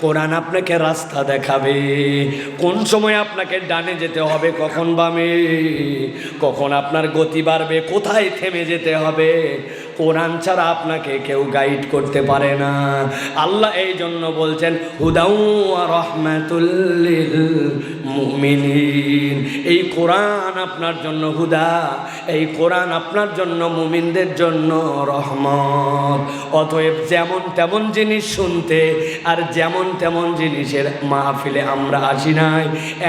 কোরআন আপনাকে রাস্তা দেখাবে, কোন সময় আপনাকে ডানে যেতে হবে, কখন বামে, কখন আপনার গতি বাড়বে, কোথায় থেমে যেতে হবে। কোরআন ছাড়া আপনাকে কেউ গাইড করতে পারে না। আল্লাহ এই জন্য বলছেন হুদাউ ওয়া রাহমাতুল লিল মুমিনিন। এই কোরআন আপনার জন্য হুদা, এই কোরআন আপনার জন্য মুমিনদের জন্য রহমত। অতএব যেমন তেমন জিনিস শুনতে আর যেমন তেমন জিনিসের মাহফিলে আমরা আসি নাই।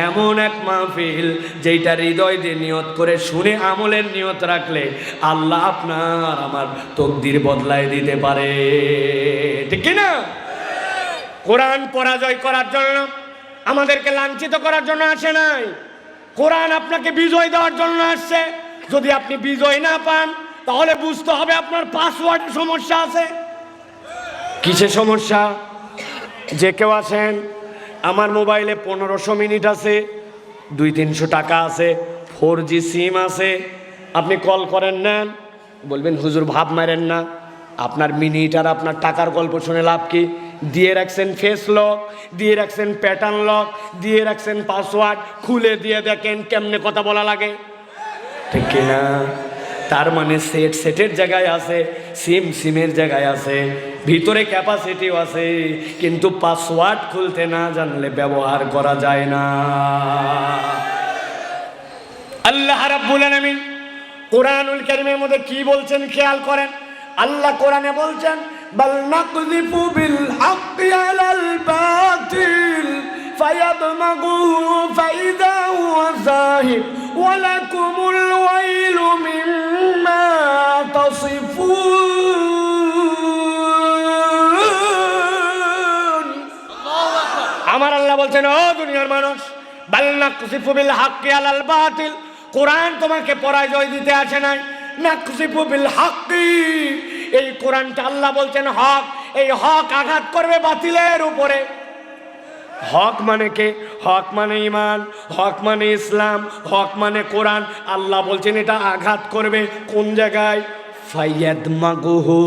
এমন এক মাহফিল যেটা হৃদয় দিয়ে নিয়ত করে শুনে আমলের নিয়ত রাখলে আল্লাহ আপনার আমার তকদির বদলায় দিতে পারে, ঠিক কি না? কোরআন পরাজয় করার জন্য, আমাদেরকে লাঞ্ছিত করার জন্য আসে নাই। কোরআন আপনাকে বিজয় দেওয়ার জন্য আসছে। যদি আপনি বিজয় না পান তাহলে বুঝতে হবে আপনার পাসওয়ার্ডের সমস্যা আছে। কিসের সমস্যা? যে কেউ আছেন, আমার মোবাইলে 1500 মিনিট আছে, 200-300 টাকা আছে, 4G সিম আছে, আপনি কল করেন নেন, বলবেন হুজুর ভাব মারেন না, আপনার মিনিট আর আপনার টাকার গল্প শুনে লাভ কি? দিয়ে রাখছেন ফেস লক, দিয়ে রাখছেন প্যাটার্ন লক, দিয়ে রাখছেন পাসওয়ার্ড, খুলে দিয়ে দেখেন কেমনে কথা বলা লাগে, ঠিক কিনা? তার মানে সেটের জায়গায় আছে, সিমের জায়গায় আছে, ভিতরে ক্যাপাসিটিও আছে, কিন্তু পাসওয়ার্ড খুলতে না জানলে ব্যবহার করা যায় না। আল্লাহ রাব্বুল আলামিন কোরআনুল কারীমের মধ্যে কি বলছেন খেয়াল করেন। আল্লাহ কোরআনে বলছেন বাল নাকযিফু বিল হাক্কি আলাল বাতিল ফায়াদমাগুহু ফাইদা হুয়া যাহিক ওয়া লাকুমুল ওয়াইলু মিম্মা তাসিফুন। আমার আল্লাহ বলছেন ও দুনিয়ার মানুষ, বাল নাকযিফু বিল হাক্কি আলাল বাতিল, কোরআন তোমাকে পরাজয় দিতে আসে নাই। নাকযিফু বিল হাক্কি, এই কোরআনটা আল্লাহ বলছেন হক, এই হক আঘাত করবে বাতিলের উপরে। হক মানে কে? হক মানে ঈমান, হক মানে ইসলাম, হক মানে কোরআন। আল্লাহ বলছেন এটা আঘাত করবে কোন জায়গায়? ফায়াদমাগুহু,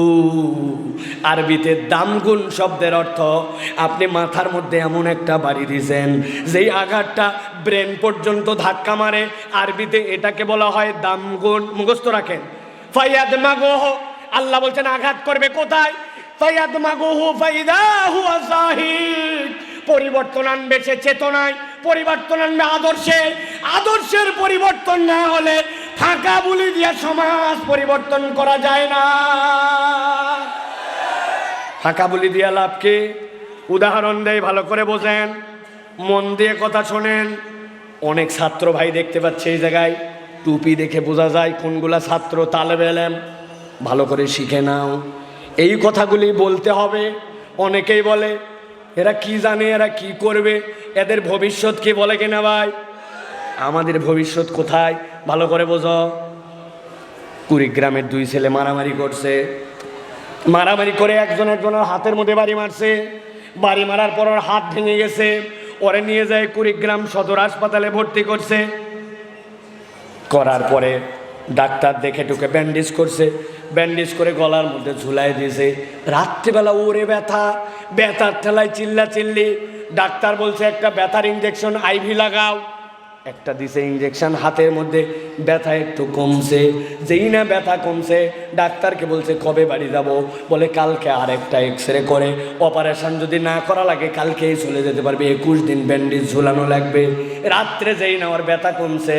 আরবিতে দামগুন শব্দের অর্থ আপনি মাথার মধ্যে এমন একটা বাড়ি দিয়েছেন যেই আঘাতটা ব্রেন পর্যন্ত ধাক্কা মারে। আরবিতে এটাকে বলা হয় দামগুন। মুখস্থ রাখেন, ফায়াদমাগুহু। আল্লাহ বলছেন আঘাত করবে কোথায়? ফায়াদমাগুহু ফাইদা হুয়া যাহিক, পরিবর্তন আনবে সে চেতনায়, পরিবর্তন আনবে আদর্শে। আদর্শের পরিবর্তন না হলে ফাঁকা বুলি দিয়ে সমাজ পরিবর্তন করা যায় না। ফাঁকা বুলি দিয়া লাভ কি? উদাহরণ দেয়, ভালো করে বোঝেন, মন দিয়ে কথা শোনেন। অনেক ছাত্র ভাই দেখতে পাচ্ছে এই জায়গায়, টুপি দেখে বোঝা যায় কোনগুলা ছাত্র তালেবে ইলম। ভালো করে শিখে নাও, এই কথাগুলি বলতে হবে। অনেকেই বলে এরা কি জানে, এরা কি করবে, এদের ভবিষ্যৎ কি, বলে কিনা ভাই? আমাদের ভবিষ্যৎ কোথায় ভালো করে বোঝো। কুড়িগ্রামের 2 ছেলে মারামারি করছে, মারামারি করে একজনের হাতের মধ্যে বাড়ি মারছে। বাড়ি মারার পর ওর হাত ভেঙে গেছে, ওরে নিয়ে যায় কুড়িগ্রাম সদর হাসপাতালে ভর্তি করছে। করার পরে ডাক্তার দেখে টুকে ব্যান্ডেজ করছে, ব্যান্ডেজ করে গলার মধ্যে ঝুলাই দিয়েছে। রাত্রিবেলা ওরে ব্যথা, ব্যথার ঠেলায় চিল্লা চিল্লি। ডাক্তার বলছে একটা ব্যথার ইঞ্জেকশন আইভি লাগাও। একটা দিছে ইঞ্জেকশন হাতের মধ্যে, ব্যথা একটু কমছে। যেই না ব্যথা কমছে, ডাক্তারকে বলছে কবে বাড়ি যাব? বলে কালকে আরেকটা এক্সরে করে অপারেশন যদি না করা লাগে কালকেই চলে যেতে পারবে, 21 দিন ব্যান্ডেজ ঝুলানো লাগবে। রাত্রে যেই না ওর ব্যথা কমছে,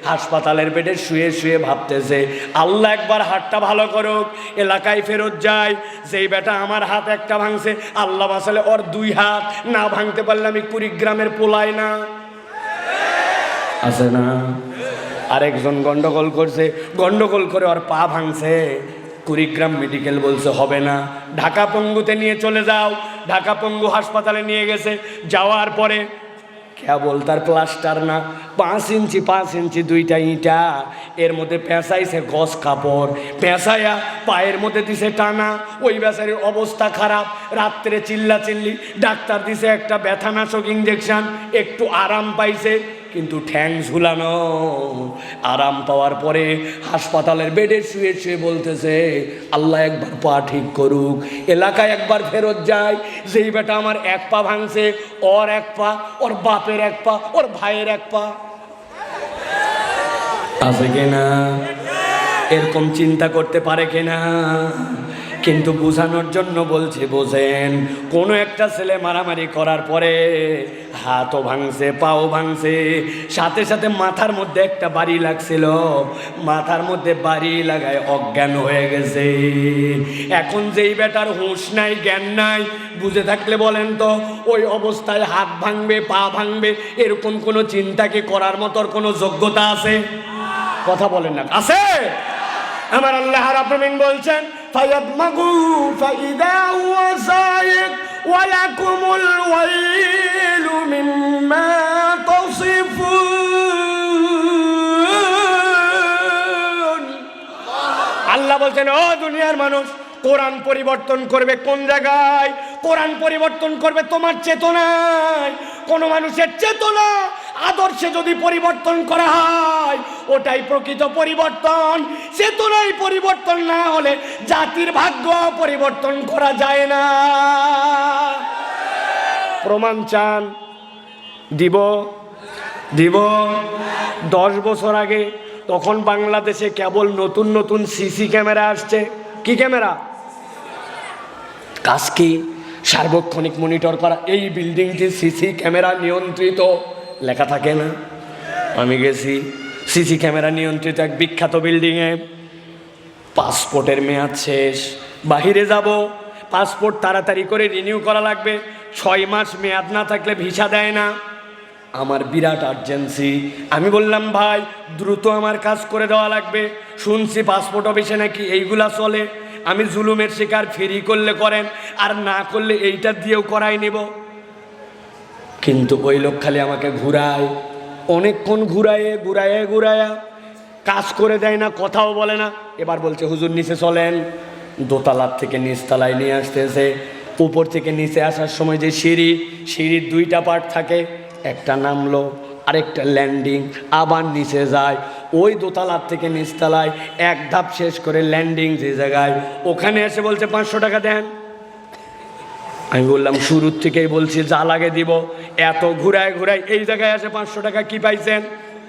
হাসপাতালের বেডে শুয়ে শুয়ে ভাবতেছে আল্লাহ একবার হাতটা ভালো করুক, এলাকায় ফেরত যায়। যেই বেটা আমার হাত একটা ভাঙছে, আল্লাহ বাঁচালে ওর 2 হাত না ভাঙতে পারলে আমি কুড়িগ্রামের পোলাই না আছে না। আরেকজন গন্ডগোল করছে, গন্ডগোল করে ওর পা ভাঙছে। কুড়িগ্রাম মেডিকেল বলছে হবে না, ঢাকা পঙ্গুতে নিয়ে চলে যাও। ঢাকা পঙ্গু হাসপাতালে নিয়ে গেছে। যাওয়ার পরে কেবল তার প্লাস্টার না, 5 ইঞ্চি 2টা ইঁটা, এর মধ্যে পেঁচাইছে গজ কাপড়, পেঁচাইয়া পায়ের মধ্যে দিছে টানা। ওই বেচারির অবস্থা খারাপ, রাত্রে চিল্লা চিল্লি। ডাক্তার দিছে একটা ব্যথানাশক ইঞ্জেকশন, একটু আরাম পাইছে। কিন্তু ঠ্যাং ঝুলানো। আরাম পাওয়ার পরে হাসপাতালের বেডে শুয়ে শুয়ে বলতেছে, আল্লাহ একবার পা ঠিক করুক, এলাকায় একবার ফেরত যায়। যেই বেটা আমার এক পা ভাঙছে, ওর এক পা, ওর বাপের এক পা, ওর ভাইয়ের এক পা আছে কিনা? এরকম চিন্তা করতে পারে কিনা? কিন্তু বোঝানোর জন্য বলছে, বোঝেন, কোনো একটা ছেলে মারামারি করার পরে হাতও ভাঙছে, পাও ভাঙছে, সাথে সাথে মাথার মধ্যে একটা বাড়ি লাগছিল, মাথার মধ্যে বাড়ি লাগায় অজ্ঞান হয়ে গেছে। এখন যেই বেটার হুঁশ নাই, জ্ঞান নাই, বুঝে থাকলে বলেন তো, ওই অবস্থায় হাত ভাঙবে, পা ভাঙবে, এরকম কোনো চিন্তা কি করার মতোর কোনো যোগ্যতা আছে? কথা বলেন না, আছে? আমার আল্লাহ রাব্বুল আলামিন বলছেন, ফায়াদমাগু ফাইদা হুয়া সাইক ওয়া লাকুমুল ওয়াইলু মিম্মা তাসিফুন। আল্লাহ বলছেন, ও দুনিয়ার মানুষ, কোরআন পরিবর্তন করবে কোন জায়গায়? কোরআন পরিবর্তন করবে তোমার চেতনায়। কোন মানুষের চেতনা, আদর্শে যদি পরিবর্তন করা হয়, ওটাই প্রকৃত পরিবর্তন। চেতনাই পরিবর্তন না হলে জাতির ভাগ্য পরিবর্তন করা যায় না। প্রমাণ চান? দিব দিব 10 বছর আগে তখন বাংলাদেশে কেবল নতুন নতুন সিসি ক্যামেরা আসছে। কি ক্যামেরা? কাজ কি? সার্বক্ষণিক মনিটর করা। এই বিল্ডিংটি সিসি ক্যামেরা নিয়ন্ত্রিত, লেখা থাকে না? আমি গেছি সিসি ক্যামেরা নিয়ন্ত্রিত এক বিখ্যাত বিল্ডিংয়ে। পাসপোর্টের মেয়াদ শেষ, বাহিরে যাব, পাসপোর্ট তাড়াতাড়ি করে রিনিউ করা লাগবে, 6 মাস মেয়াদ না থাকলে ভিসা দেয় না। আমার বিরাট আর্জেন্সি। আমি বললাম, ভাই দ্রুত আমার কাজ করে দেওয়া লাগবে। শুনছি পাসপোর্ট অফিসে নাকি এইগুলা চলে। আমি জুলুমের শিকার, ফ্রি করলে করেন, আর না করলে এইটা দিয়েও করাই নেব। কিন্তু ওই লোক খালি আমাকে ঘুরায়, অনেকক্ষণ ঘুরায়া কাজ করে দেয় না, কথাও বলে না। এবার বলছে, হুজুর নিচে চলেন। দোতলার থেকে নিচতলায় নিয়ে আসতেছে। উপর থেকে নিচে আসার সময় যে সিঁড়ির 2টা পার্ট থাকে, একটা নামলো, আরেকটা ল্যান্ডিং, আবার নিচে যায়। ওই দোতলার থেকে নিচতলায় 1 ধাপ শেষ করে ল্যান্ডিং যে জায়গায়, ওখানে এসে বলছে 500 টাকা দেন। আমি বললাম, শুরুর থেকেই বলছি যা লাগে দিব, এত ঘুরায় এই জায়গায় এসে 500 টাকা কি পাইছেন?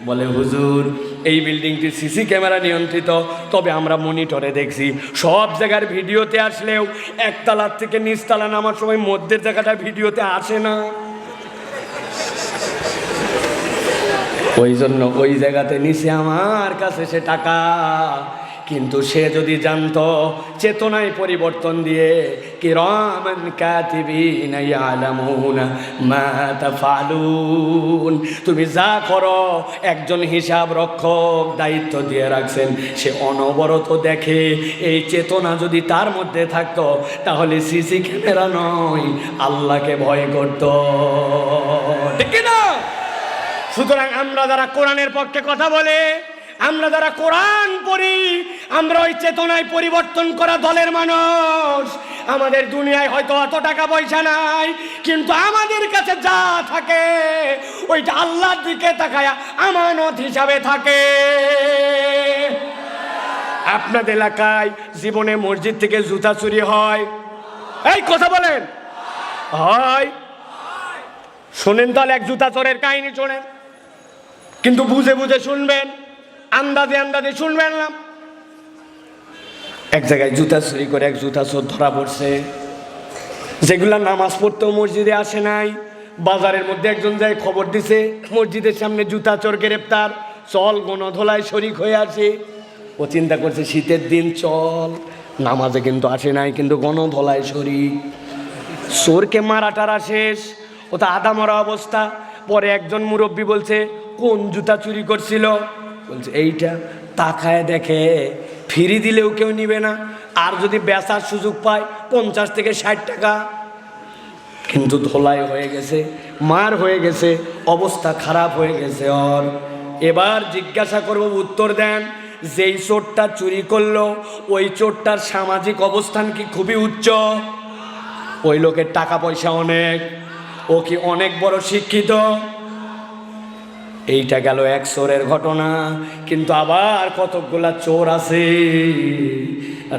বলে, হুজুর এই বিল্ডিংটি সিসি ক্যামেরা নিয়ন্ত্রিত, তবে আমরা মনিটরে দেখছি সব জায়গার ভিডিওতে আসলেও একতলার থেকে নিচতলা নামার সময় মধ্যের জায়গাটা ভিডিওতে আসে না। ওই জন্য ওই জায়গাতে নিচে আমার কাছে সে টাকা। কিন্তু সে যদি জানতো চেতনায় পরিবর্তন দিয়ে, কিরামান কাতিবিনা ইয়ালামুনা মা তাফআলুন, তুমি যা করো একজন হিসাব রক্ষক দায়িত্ব দিয়ে রাখছেন, সে অনবরত দেখে। এই চেতনা যদি তার মধ্যে থাকতো, তাহলে সিসি ক্যামেরা নয়, আল্লাহকে ভয় করত। ঠিক না? সুতরাং আমরা যারা কোরআনের পক্ষে কথা বলে, আমরা যারা কোরআন পড়ি, আমরা ওই চেতনায় পরিবর্তন করা দলের মানুষ। আমাদের দুনিয়ায় হয়তো অত টাকা পয়সা নাই, কিন্তু আমাদের কাছে যা থাকে ওইটা আল্লাহর দিকে তাকায়া আমানত হিসাবে থাকে। আপনাদের এলাকায় জীবনে মসজিদ থেকে জুতা চুরি হয়? এই কথা বলেন, হয়? শোনেন তাহলে এক জুতা চোরের কাহিনী শোনেন, কিন্তু বুঝে বুঝে শুনবেন, আন্দাজে শুনবেন না। এক জায়গায় জুতা চুরি করে এক জুতা চোর ধরা পড়ছে। যেগুলা নামাজ পড়তেও মসজিদে আসে নাই, বাজারের মধ্যে একজন যায় খবর দিছে, মসজিদের সামনে জুতা চোর গ্রেপ্তার, চল গণধোলায় শরিক হয়ে আসে। ও চিন্তা করছে শীতের দিন চল, নামাজে কিন্তু আসে নাই, কিন্তু গণধোলায় শরিক। চোরকে মারা টারা শেষ, ও তো আধা মরা অবস্থা। পরে একজন মুরব্বী বলছে, কোন জুতা চুরি করছিল? বলছে এইটা। তাকায় দেখে ফিরি দিলেও কেউ নিবে না, আর যদি বেচার সুযোগ পায় 50 থেকে 60 টাকা। কিন্তু ধোলাই হয়ে গেছে, মার হয়ে গেছে, অবস্থা খারাপ হয়ে গেছে ওর। এবার জিজ্ঞাসা করবো, উত্তর দেন, যেই চোরটা চুরি করলো ওই চোরটার সামাজিক অবস্থান কি খুবই উচ্চ? ওই লোকের টাকা পয়সা অনেক, ও কি অনেক বড় শিক্ষিত? এইটা গেল এক চোরের ঘটনা। কিন্তু আবার কতকগুলা চোর আছে,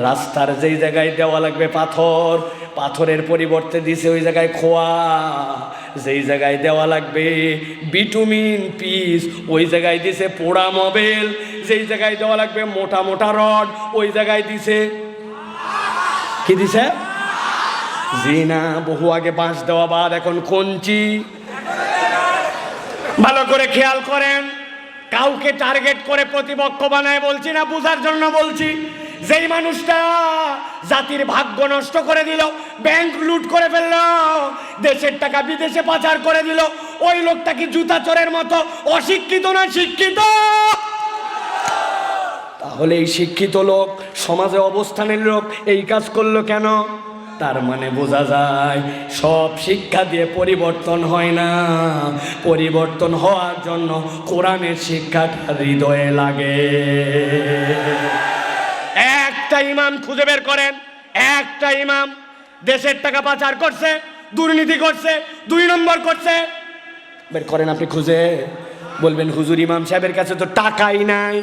রাস্তার যেই জায়গায় দেওয়া লাগবে পাথর, পাথরের পরিবর্তে দিছে ওই জায়গায় খোয়া, যেই জায়গায় দেওয়া লাগবে বিটুমিন পিস ওই জায়গায় দিছে পোড়া মোবিল, যেই জায়গায় দেওয়া লাগবে মোটা মোটা রড ওই জায়গায় দিছে কি দিছে? জি না, বহু আগে বাঁশ দেওয়া বাদ এখন কঞ্চি। ভালো করে খেয়াল করেন, কাউকে টার্গেট করে প্রতিপক্ষ বানায় বলছি না, বুঝার জন্য বলছি। যেই মানুষটা জাতির ভাগ্য নষ্ট করে দিল, ব্যাংক লুট করে ফেলল, দেশের টাকা বিদেশে পাচার করে দিল, ওই লোকটা কি জুতা চোরের মতো অশিক্ষিত না শিক্ষিত? তাহলে এই শিক্ষিত লোক, সমাজে অবস্থানের লোক এই কাজ করলো কেন? তার মানে বোঝা যায় সব শিক্ষা দিয়ে পরিবর্তন হয় না, পরিবর্তন হওয়ার জন্য কোরআনের শিক্ষাটা হৃদয়ে লাগে। একটা ইমাম খুঁজে বের করেন, একটা ইমাম দেশের টাকা পাচার করছে, দুর্নীতি করছে, 2 নম্বর করছে, বের করেন আপনি খুঁজে। বলবেন হুজুর ইমাম সাহেবের কাছে তো টাকাই নাই।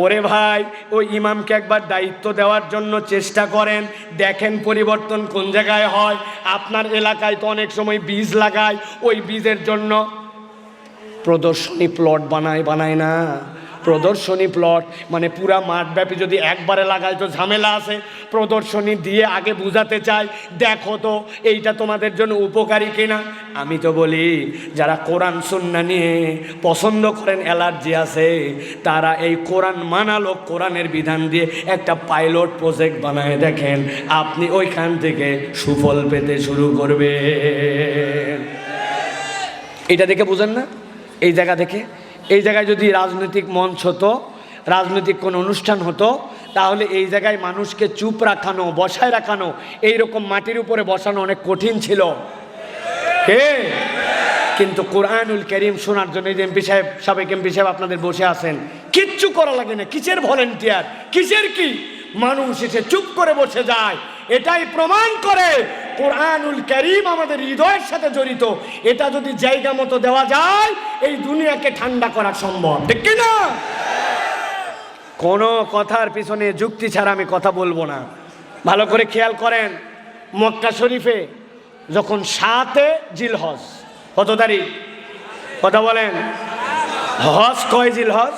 ওরে ভাই, ওই ইমামকে একবার দায়িত্ব দেওয়ার জন্য চেষ্টা করেন, দেখেন পরিবর্তন কোন জায়গায় হয়। আপনার এলাকায় তো অনেক সময় বীজ লাগায়, ওই বীজের জন্য প্রদর্শনী প্লট বানায় না? প্রদর্শনী প্লট মানে পুরা মাঠব্যাপী যদি একবারে লাগায় তো ঝামেলা আছে, প্রদর্শনী দিয়ে আগে বুঝাতে চাই, দেখো তো এইটা তোমাদের জন্য উপকারী কিনা। আমি তো বলি যারা কোরআন সুন্নাহ নিয়ে পছন্দ করেন, অ্যালার্জি আছে, তারা এই কোরআন মানালো, কোরআনের বিধান দিয়ে একটা পাইলট প্রজেক্ট বানায় দেখেন, আপনি ওইখান থেকে সুফল পেতে শুরু করবেন। এটা দেখে বুঝেন না? এই জায়গা থেকে, এই জায়গায় যদি রাজনৈতিক মঞ্চ হতো, রাজনৈতিক কোনো অনুষ্ঠান হতো, তাহলে এই জায়গায় মানুষকে চুপ রাখানো, বসায় রাখানো, এইরকম মাটির উপরে বসানো অনেক কঠিন ছিল। কিন্তু কোরআনুল কারীম শোনার জন্য এই যে এমপি সাহেব, সাবেক এমপি সাহেব আপনাদের বসে আছেন, কিচ্ছু করা লাগে না, কিসের ভলেন্টিয়ার, কিসের কি, মানুষ এসে চুপ করে বসে যায়। এটাই প্রমাণ করে কোরআনুল কারীম আমাদের হৃদয়ের সাথে জড়িত। এটা যদি জায়গা মতো দেওয়া যায়, এই দুনিয়াকে ঠান্ডা করা সম্ভব, ঠিক কি না? কোনো কথার পিছনে যুক্তি ছাড়া আমি কথা বলবো না। ভালো করে খেয়াল করেন, মক্কা শরীফে যখন 7 জিলহজ, কত তারিখ কথা বলেন? হজ কয় জিলহজ?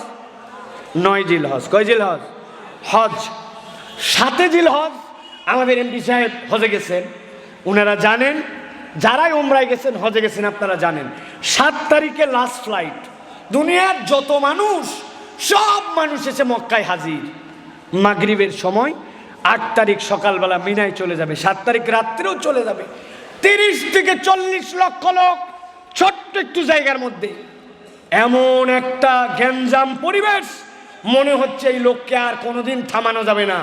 9 জিলহজ। কয় জিলহজ? হজ 7 জিলহজ। আমাদের এমপি সাহেব হজে গেছেন, ওনারা জানেন, যারাই উমরায় গেছেন, হজে গেছেন, আপনারা জানেন 7 তারিখে লাস্ট ফ্লাইট। দুনিয়ার যত মানুষ, সব মানুষ এসে মক্কায় হাজির। মাগরিবের সময় 8 তারিখ সকালবেলা মিনায় চলে যাবে, 7 তারিখ রাত্রেও চলে যাবে। 30 থেকে 40 লক্ষ লোক ছোট্ট একটু জায়গার মধ্যে, এমন একটা গ্যাঞ্জাম পরিবেশ, মনে হচ্ছে এই লোককে আর কোনোদিন থামানো যাবে না।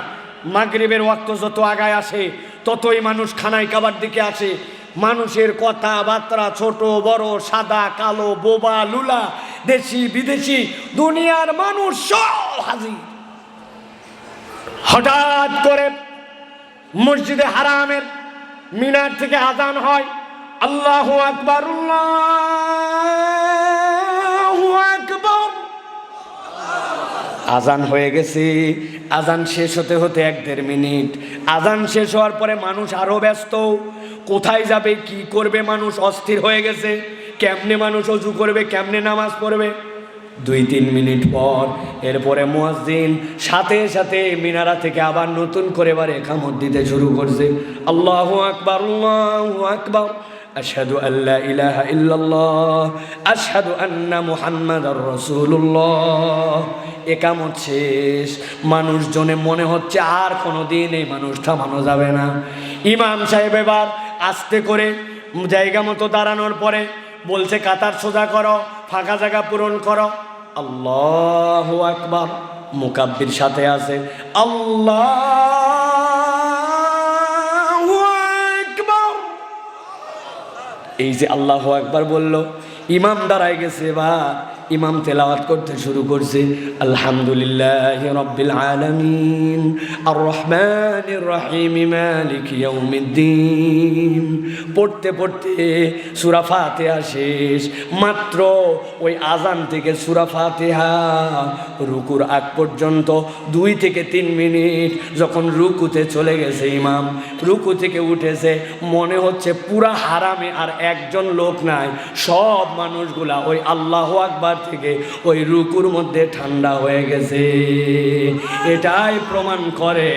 মাগরিবের ওয়াক্ত যত আগায় আসে, ততই মানুষ খানায় খাবার দিকে আসে। মানুষের কথাবার্তা, ছোট বড়, সাদা কালো, বোবা লুলা, দেশি বিদেশি, দুনিয়ার মানুষ সব হাজির। হঠাৎ করে মসজিদে হারামের মিনার থেকে আজান হয়, আল্লাহু আকবার, আল্লাহু আকবার। আজান হয়ে গেছে, আজান শেষ হতে হতে 1-1.5 মিনিট। আজান শেষ হওয়ার পরে মানুষ আরো ব্যস্ত, কোথায় যাবে, কি করবে, মানুষ অস্থির হয়ে গেছে। কেমনে মানুষ ওযু করবে, কেমনে নামাজ পড়বে। 2-3 মিনিট পর এরপরে মুয়াজ্জিন সাথে সাথে মিনারা থেকে আবার নতুন করে এবার ইকামত দিতে শুরু করছে, আল্লাহু আকবার, আল্লাহু আকবার, আশহাদু আল্লা ইলাহা ইল্লাল্লাহ, আশহাদু আন্না মুহাম্মাদার রাসূলুল্লাহ। ইকামত শেষ, মানুষজনে মনে হচ্ছে আর কোনোদিন এই মানুষ থামানো যাবে না। ইমাম সাহেব এবার আস্তে করে জায়গা মতো দাঁড়ানোর পরে বলছে, কাতার সোজা করো, ফাঁকা জায়গা পূরণ করো। আল্লাহু আকবার, মুকাব্বির সাথে আছে, আল্লাহু আকবার। এই যে আল্লাহু আকবার বলল, ইমাম দাঁড়ায় গেছে। এবার ইমাম তেলাওয়াত করতে শুরু করছে, আলহামদুলিল্লাহি রাব্বিল আলামিন আর রহমানির রহিম মালিকি ইয়াউমিদ্দিন। পড়তে পড়তে সূরা ফাতিহা শেষ। মাত্র ওই আজান থেকে সূরা ফাতিহা রুকুর আগ পর্যন্ত 2 থেকে 3 মিনিট। যখন রুকুতে চলে গেছে ইমাম, রুকু থেকে উঠেছে, মনে হচ্ছে পুরা হারামে আর একজন লোক নাই, সব মানুষগুলা ওই আল্লাহু আকবার থেকে ওই রুকুর মধ্যে ঠান্ডা হয়ে গেছে। এটাই প্রমাণ করে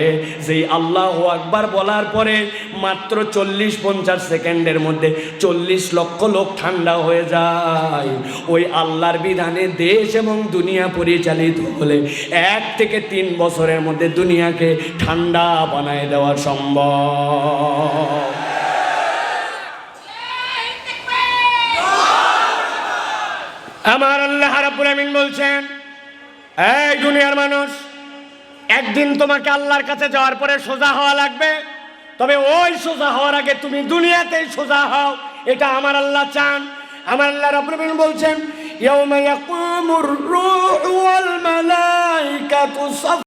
যে আল্লাহু আকবার বলার পরে মাত্র 40-50 সেকেন্ডের মধ্যে 40 লক্ষ লোক ঠান্ডা হয়ে যায়। ওই আল্লাহর বিধানে দেশ এবং দুনিয়া পরিচালিত হলে 1 থেকে 3 বছরের মধ্যে দুনিয়াকে ঠান্ডা বানায় দেওয়া সম্ভব। আমার আল্লাহ রাব্বুল আমিন বলছেন, এই দুনিয়ার মানুষ, একদিন তোমাকে আল্লাহর কাছে যাওয়ার পরে সোজা হওয়া লাগবে, তবে ওই সোজা হওয়ার আগে তুমি দুনিয়াতেই সোজা হও, এটা আমার আল্লাহ চান। আমার আল্লাহ রাব্বুল আমিন বলছেন, ইয়াউমা ইয়াকুমুর রূহু ওয়াল মালাইকাতু